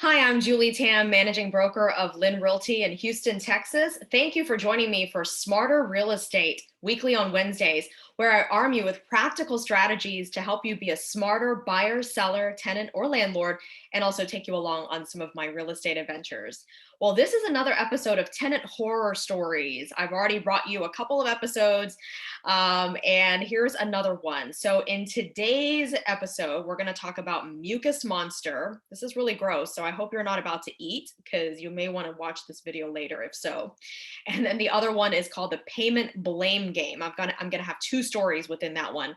Hi, I'm Julie Tam, managing broker of LYN Realty in Houston, Texas. Thank you for joining me for Smarter Real Estate weekly on Wednesdays, where I arm you with practical strategies to help you be a smarter buyer, seller, tenant, or landlord, and also take you along on some of my real estate adventures. Well, this is another episode of Tenant Horror Stories. I've already brought you a couple of episodes, and here's another one. So, in today's episode, we're going to talk about Mucus Monster. This is really gross, so I hope you're not about to eat because you may want to watch this video later if so. And then the other one is called the Payment Blame Game. I'm gonna have two stories within that one.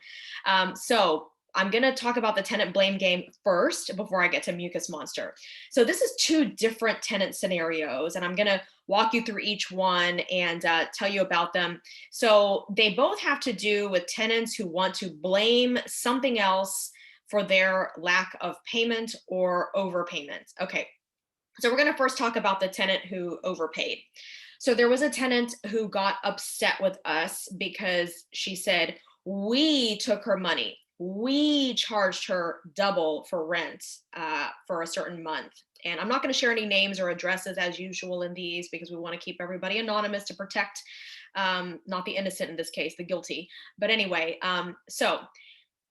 So I'm going to talk about the tenant blame game first before I get to Mucus Monster. So this is two different tenant scenarios, and I'm going to walk you through each one and tell you about them. So they both have to do with tenants who want to blame something else for their lack of payment or overpayment. Okay, so we're going to first talk about the tenant who overpaid. So there was a tenant who got upset with us because she said, we took her money. We charged her double for rent for a certain month. And I'm not going to share any names or addresses as usual in these because we want to keep everybody anonymous to protect not the innocent in this case, the guilty. But anyway, so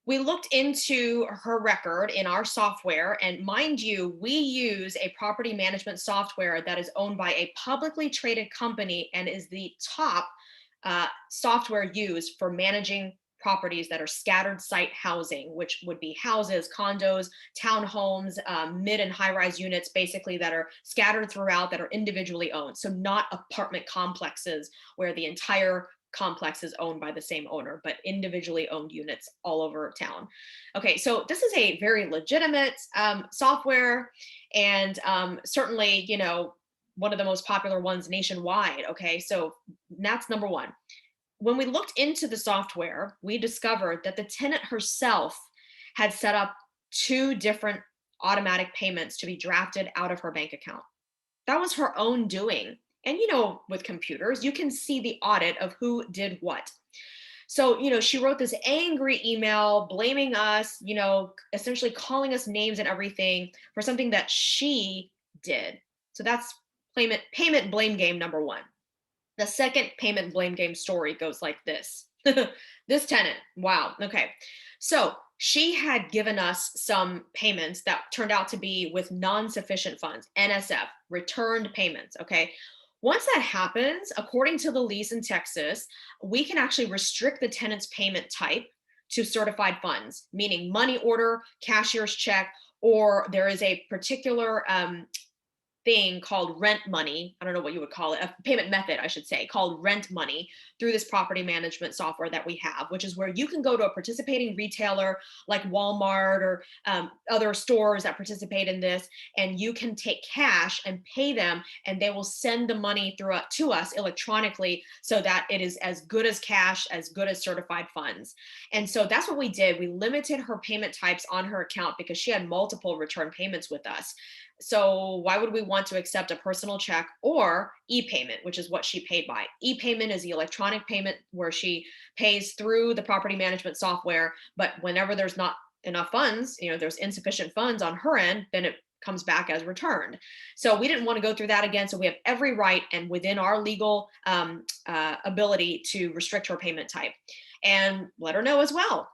we looked into her record in our software, and mind you, we use a property management software that is owned by a publicly traded company and is the top software used for managing properties that are scattered site housing, which would be houses, condos, townhomes, mid and high rise units, basically that are scattered throughout that are individually owned. So not apartment complexes where the entire complex is owned by the same owner, but individually owned units all over town. Okay, so this is a very legitimate software, and certainly, you know, one of the most popular ones nationwide. Okay, so that's number one. When we looked into the software, we discovered that the tenant herself had set up two different automatic payments to be drafted out of her bank account. That was her own doing. And you know, with computers, you can see the audit of who did what. So, you know, she wrote this angry email blaming us, you know, essentially calling us names and everything for something that she did. So that's payment blame game number one. The second payment blame game story goes like this. This tenant, wow, okay. So she had given us some payments that turned out to be with non-sufficient funds, NSF, returned payments, okay? Once that happens, according to the lease in Texas, we can actually restrict the tenant's payment type to certified funds, meaning money order, cashier's check, or there is a particular thing called rent money. I don't know what you would call it, a payment method, I should say, called rent money through this property management software that we have, which is where you can go to a participating retailer like Walmart or other stores that participate in this, and you can take cash and pay them, and they will send the money through to us electronically so that it is as good as cash, as good as certified funds. And so that's what we did. We limited her payment types on her account because she had multiple return payments with us. So why would we want to accept a personal check or e-payment, which is what she paid by? E-payment is the electronic payment where she pays through the property management software, but whenever there's not enough funds, you know, there's insufficient funds on her end, then it comes back as returned. So we didn't want to go through that again. So we have every right and within our legal ability to restrict her payment type and let her know as well.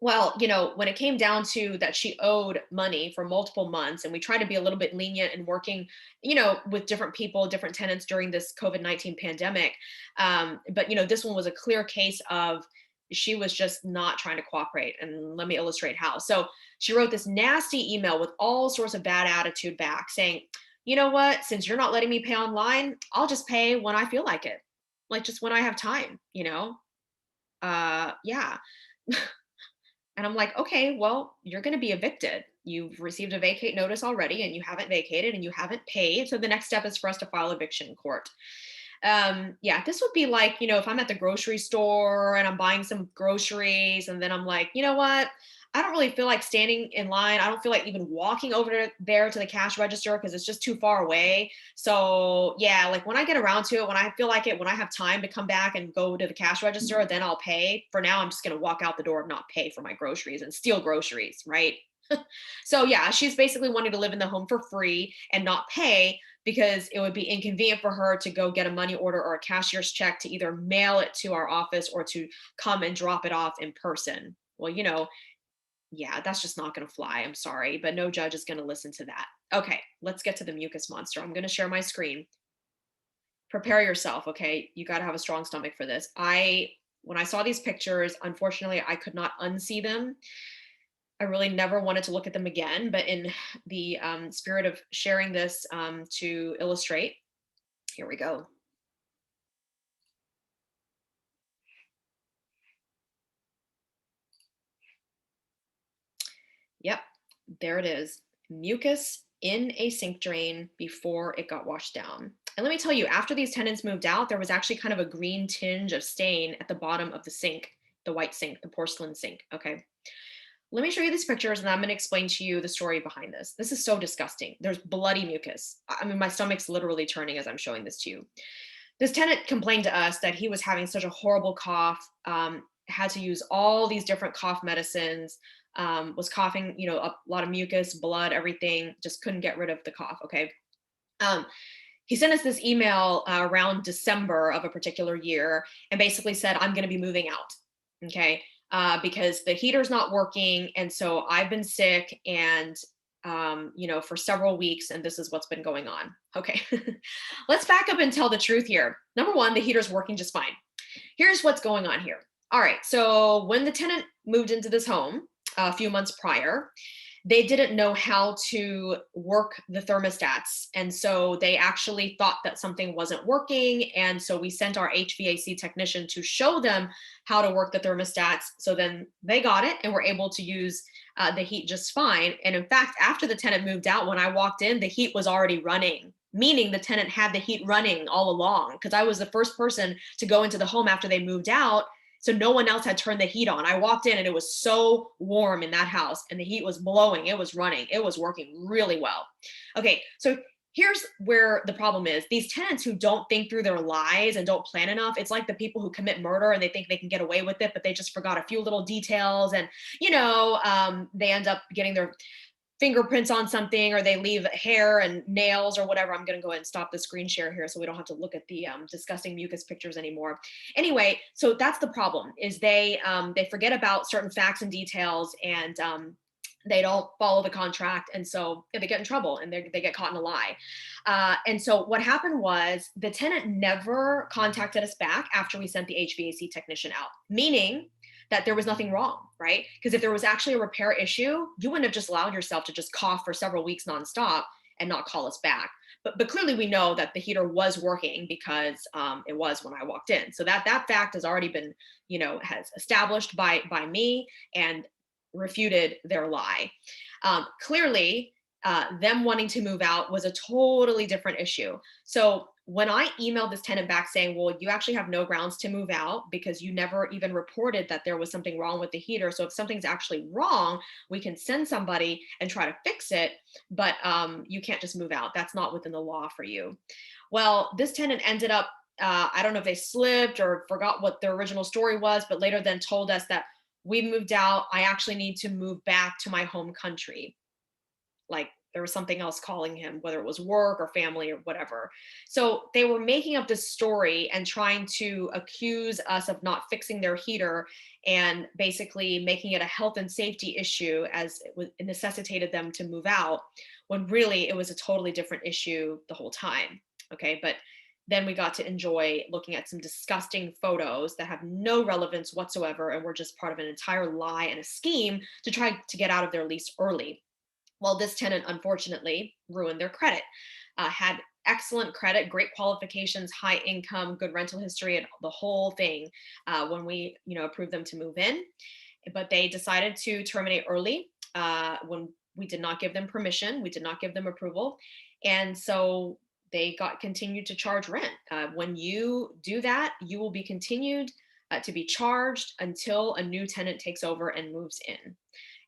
Well, you know, when it came down to that she owed money for multiple months, and we tried to be a little bit lenient and working, you know, with different people, different tenants during this COVID-19 pandemic. But, you know, this one was a clear case of she was just not trying to cooperate. And let me illustrate how. So she wrote this nasty email with all sorts of bad attitude back saying, you know what, since you're not letting me pay online, I'll just pay when I feel like it. Like just when I have time, you know? Yeah. And I'm like, okay, well, you're going to be evicted. You've received a vacate notice already and you haven't vacated and you haven't paid. So the next step is for us to file eviction in court. Yeah, this would be like, you know, if I'm at the grocery store and I'm buying some groceries and then I'm like, you know what? I don't really feel like standing in line. I don't feel like even walking over there to the cash register because it's just too far away. So yeah, like when I get around to it, when I feel like it, when I have time to come back and go to the cash register, then I'll pay. For now, I'm just going to walk out the door and not pay for my groceries and steal groceries, right? So yeah, she's basically wanting to live in the home for free and not pay because it would be inconvenient for her to go get a money order or a cashier's check to either mail it to our office or to come and drop it off in person. Well, yeah, that's just not going to fly. I'm sorry, but no judge is going to listen to that. Okay, let's get to the mucus monster. I'm going to share my screen. Prepare yourself, okay? You got to have a strong stomach for this. When I saw these pictures, unfortunately, I could not unsee them. I really never wanted to look at them again, but in the spirit of sharing this to illustrate, here we go. Yep, there it is. Mucus in a sink drain before it got washed down. And let me tell you, after these tenants moved out, there was actually kind of a green tinge of stain at the bottom of the sink, the white sink, the porcelain sink, okay? Let me show you these pictures and I'm going to explain to you the story behind this. This is so disgusting. There's bloody mucus. I mean, my stomach's literally turning as I'm showing this to you. This tenant complained to us that he was having such a horrible cough, had to use all these different cough medicines, was coughing, a lot of mucus, blood, everything, just couldn't get rid of the cough. Okay. He sent us this email around December of a particular year and basically said, I'm going to be moving out. Okay. Because the heater's not working. And so I've been sick and, for several weeks, and this is what's been going on. Okay. Let's back up and tell the truth here. Number one, the heater's working just fine. Here's what's going on here. All right. So when the tenant moved into this home a few months prior, they didn't know how to work the thermostats. And so they actually thought that something wasn't working. And so we sent our HVAC technician to show them how to work the thermostats. So then they got it and were able to use the heat just fine. And in fact, after the tenant moved out, when I walked in, the heat was already running, meaning the tenant had the heat running all along because I was the first person to go into the home after they moved out. So no one else had turned the heat on. I walked in and it was so warm in that house and the heat was blowing. It was running. It was working really well. Okay, so here's where the problem is. These tenants who don't think through their lies and don't plan enough, it's like the people who commit murder and they think they can get away with it, but they just forgot a few little details and, they end up getting their fingerprints on something or they leave hair and nails or whatever. I'm going to go ahead and stop the screen share here so we don't have to look at the disgusting mucus pictures anymore. Anyway, so that's the problem is they forget about certain facts and details and they don't follow the contract. And so they get in trouble and they get caught in a lie. And so what happened was the tenant never contacted us back after we sent the HVAC technician out, meaning that there was nothing wrong, right? Because if there was actually a repair issue, you wouldn't have just allowed yourself to just cough for several weeks nonstop and not call us back. But clearly we know that the heater was working because it was when I walked in. So that fact has already been, has established by me and refuted their lie. Clearly, them wanting to move out was a totally different issue. So when I emailed this tenant back saying, well, you actually have no grounds to move out because you never even reported that there was something wrong with the heater. So if something's actually wrong, we can send somebody and try to fix it, but you can't just move out. That's not within the law for you. Well, this tenant ended up, I don't know if they slipped or forgot what their original story was, but later then told us that we moved out. I actually need to move back to my home country. Like there was something else calling him, whether it was work or family or whatever. So they were making up this story and trying to accuse us of not fixing their heater and basically making it a health and safety issue as it necessitated them to move out, when really it was a totally different issue the whole time. Okay, but then we got to enjoy looking at some disgusting photos that have no relevance whatsoever and were just part of an entire lie and a scheme to try to get out of their lease early. Well, this tenant unfortunately ruined their credit, had excellent credit, great qualifications, high income, good rental history, and the whole thing when we, approved them to move in. But they decided to terminate early when we did not give them permission. We did not give them approval. And so they continued to charge rent. When you do that, you will be continued to be charged until a new tenant takes over and moves in.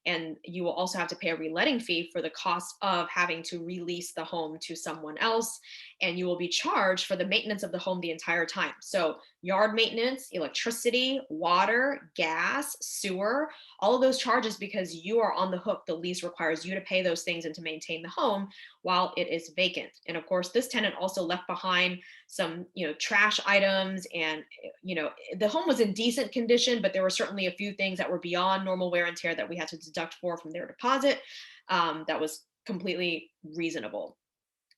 And you will also have to pay a reletting fee for the cost of having to release the home to someone else. And you will be charged for the maintenance of the home the entire time. So yard maintenance, electricity, water, gas, sewer, all of those charges, because you are on the hook. The lease requires you to pay those things and to maintain the home while it is vacant. And of course, this tenant also left behind some, trash items, and the home was in decent condition, but there were certainly a few things that were beyond normal wear and tear that we had to deduct for from their deposit. That was completely reasonable.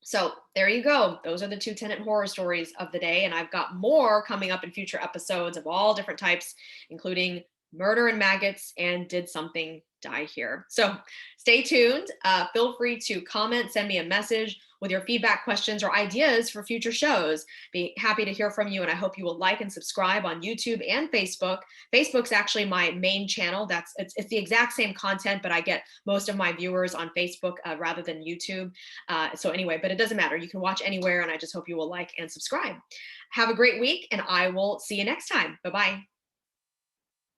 So there you go. Those are the two tenant horror stories of the day. And I've got more coming up in future episodes of all different types, including murder and maggots and did something die here. So stay tuned. Feel free to comment, send me a message with your feedback, questions, or ideas for future shows. Be happy to hear from you. And I hope you will like and subscribe on YouTube and Facebook. Facebook's actually my main channel. It's the exact same content, but I get most of my viewers on Facebook rather than YouTube. So anyway, but it doesn't matter. You can watch anywhere, and I just hope you will like and subscribe. Have a great week, and I will see you next time. Bye-bye.